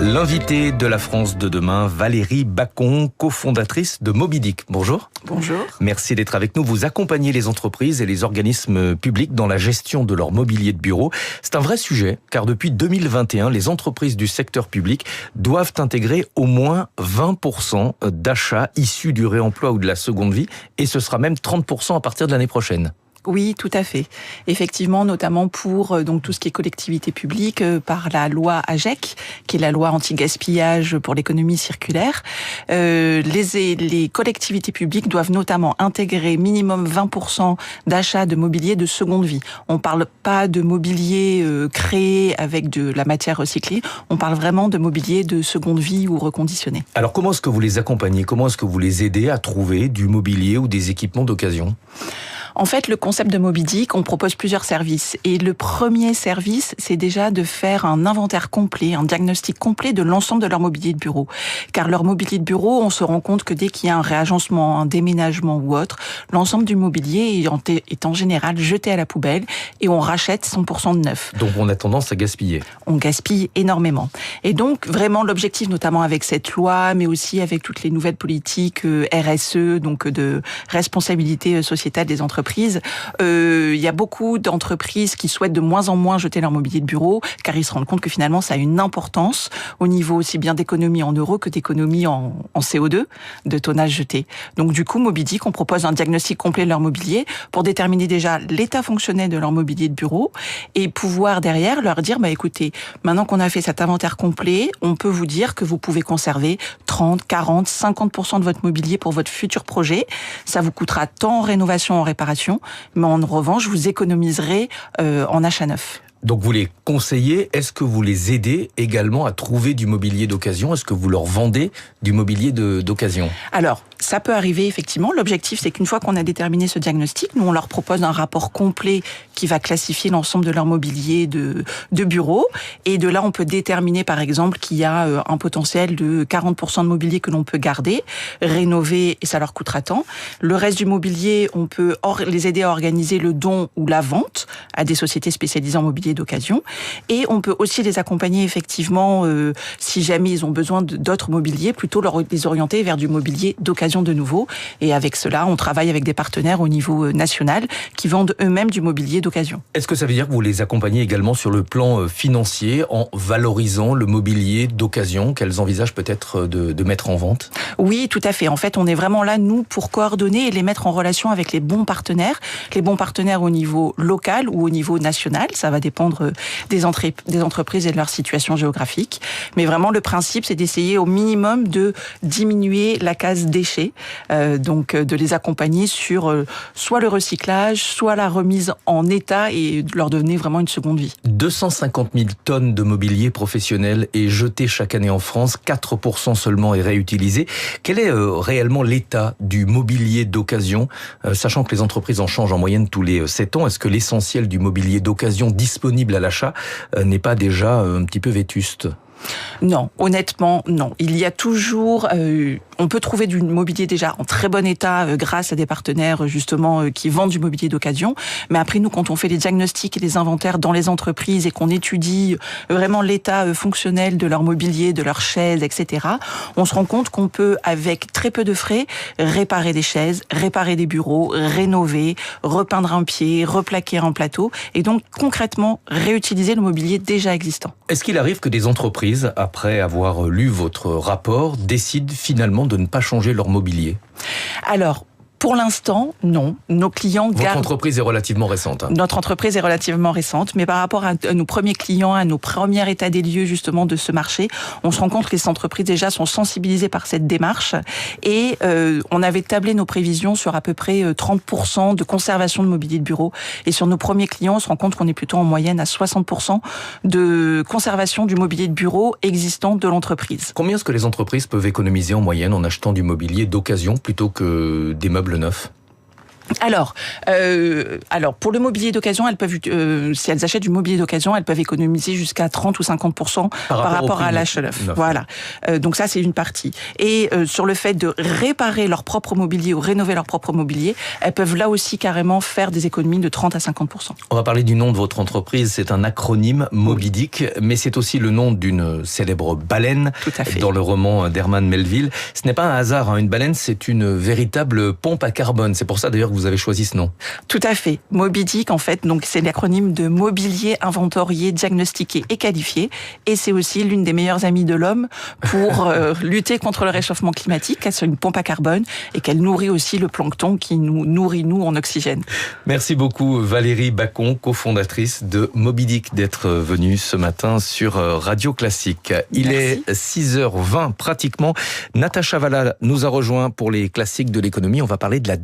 L'invitée de la France de demain, Valérie Bacon, cofondatrice de Mobidic. Bonjour. Bonjour. Merci d'être avec nous. Vous accompagnez les entreprises et les organismes publics dans la gestion de leur mobilier de bureau. C'est un vrai sujet, car depuis 2021, les entreprises du secteur public doivent intégrer au moins 20% d'achats issus du réemploi ou de la seconde vie, et ce sera même 30% à partir de l'année prochaine. Oui, tout à fait. Effectivement, notamment pour donc tout ce qui est collectivité publique, par la loi AGEC, qui est la loi anti-gaspillage pour l'économie circulaire. Les collectivités publiques doivent notamment intégrer minimum 20% d'achats de mobilier de seconde vie. On parle pas de mobilier créé avec de la matière recyclée, on parle vraiment de mobilier de seconde vie ou reconditionné. Alors comment est-ce que vous les accompagnez? Comment est-ce que vous les aidez à trouver du mobilier ou des équipements d'occasion? En fait, le concept de Mobidic, on propose plusieurs services. Et le premier service, c'est déjà de faire un inventaire complet, un diagnostic complet de l'ensemble de leur mobilier de bureau. Car leur mobilier de bureau, on se rend compte que dès qu'il y a un réagencement, un déménagement ou autre, l'ensemble du mobilier est en général jeté à la poubelle et on rachète 100% de neuf. Donc on a tendance à gaspiller. On gaspille énormément. Et donc vraiment l'objectif, notamment avec cette loi, mais aussi avec toutes les nouvelles politiques RSE, donc de responsabilité sociétale des entreprises, il y a beaucoup d'entreprises qui souhaitent de moins en moins jeter leur mobilier de bureau, car ils se rendent compte que finalement ça a une importance au niveau aussi bien d'économie en euros que d'économie en CO2, de tonnage jeté. Donc du coup, Mobidic, on propose un diagnostic complet de leur mobilier pour déterminer déjà l'état fonctionnel de leur mobilier de bureau et pouvoir derrière leur dire, écoutez, maintenant qu'on a fait cet inventaire complet, on peut vous dire que vous pouvez conserver 30, 40, 50% de votre mobilier pour votre futur projet. Ça vous coûtera tant en rénovation, en réparation, mais en revanche, vous économiserez en achat neuf. Donc vous les conseillez, est-ce que vous les aidez également à trouver du mobilier d'occasion? Est-ce que vous leur vendez du mobilier d'occasion? Alors, ça peut arriver effectivement. L'objectif, c'est qu'une fois qu'on a déterminé ce diagnostic, nous on leur propose un rapport complet qui va classifier l'ensemble de leur mobilier de bureau. Et de là, on peut déterminer par exemple qu'il y a un potentiel de 40% de mobilier que l'on peut garder, rénover, et ça leur coûtera tant. Le reste du mobilier, on peut les aider à organiser le don ou la vente à des sociétés spécialisées en mobilier d'occasion. Et on peut aussi les accompagner effectivement, si jamais ils ont besoin d'autres mobiliers, plutôt les orienter vers du mobilier d'occasion de nouveau. Et avec cela, on travaille avec des partenaires au niveau national qui vendent eux-mêmes du mobilier d'occasion. Est-ce que ça veut dire que vous les accompagnez également sur le plan financier en valorisant le mobilier d'occasion qu'elles envisagent peut-être de mettre en vente? Oui, tout à fait. En fait, on est vraiment là, nous, pour coordonner et les mettre en relation avec les bons partenaires. Les bons partenaires au niveau local ou au niveau national. Ça va dépendre des entreprises et de leur situation géographique. Mais vraiment, le principe, c'est d'essayer au minimum de diminuer la case déchets, donc de les accompagner sur soit le recyclage, soit la remise en état et de leur donner vraiment une seconde vie. 250 000 tonnes de mobilier professionnel est jeté chaque année en France, 4% seulement est réutilisé. Quel est réellement l'état du mobilier d'occasion, sachant que les entreprises en changent en moyenne tous les 7 ans? Est-ce que l'essentiel du mobilier d'occasion disponible à l'achat n'est pas déjà un petit peu vétuste? Non, honnêtement, non. Il y a toujours... on peut trouver du mobilier déjà en très bon état grâce à des partenaires justement qui vendent du mobilier d'occasion. Mais après, nous, quand on fait les diagnostics et les inventaires dans les entreprises et qu'on étudie vraiment l'état fonctionnel de leur mobilier, de leurs chaises, etc., on se rend compte qu'on peut, avec très peu de frais, réparer des chaises, réparer des bureaux, rénover, repeindre un pied, replaquer un plateau et donc concrètement réutiliser le mobilier déjà existant. Est-ce qu'il arrive que des entreprises, après avoir lu votre rapport, décident finalement de ne pas changer leur mobilier? Alors, pour l'instant, non. Nos clients Votre entreprise est relativement récente. Notre entreprise est relativement récente, mais par rapport à nos premiers clients, à nos premiers états des lieux justement de ce marché, on se rend compte que les entreprises déjà sont sensibilisées par cette démarche et on avait tablé nos prévisions sur à peu près 30% de conservation de mobilier de bureau. Et sur nos premiers clients, on se rend compte qu'on est plutôt en moyenne à 60% de conservation du mobilier de bureau existant de l'entreprise. Combien est-ce que les entreprises peuvent économiser en moyenne en achetant du mobilier d'occasion plutôt que des meubles neufs? Alors pour le mobilier d'occasion, elles peuvent, si elles achètent du mobilier d'occasion, elles peuvent économiser jusqu'à 30 ou 50% par rapport à l'achat neuf. Voilà. Donc ça, c'est une partie. Et sur le fait de réparer leur propre mobilier ou rénover leur propre mobilier, elles peuvent là aussi carrément faire des économies de 30 à 50%. On va parler du nom de votre entreprise. C'est un acronyme, Mobidic, mais c'est aussi le nom d'une célèbre baleine dans le roman d'Herman Melville. Ce n'est pas un hasard, hein. Une baleine, c'est une véritable pompe à carbone. C'est pour ça d'ailleurs que vous avez choisi ce nom. Tout à fait. Mobidic, en fait, donc c'est l'acronyme de mobilier inventorié, diagnostiqué et qualifié. Et c'est aussi l'une des meilleures amies de l'homme pour lutter contre le réchauffement climatique. C'est une pompe à carbone et qu'elle nourrit aussi le plancton qui nous nourrit, nous, en oxygène. Merci beaucoup Valérie Bacon, cofondatrice de Mobidic, d'être venue ce matin sur Radio Classique. Il est 6h20 pratiquement. Natacha Valla nous a rejoint pour les classiques de l'économie. On va parler de la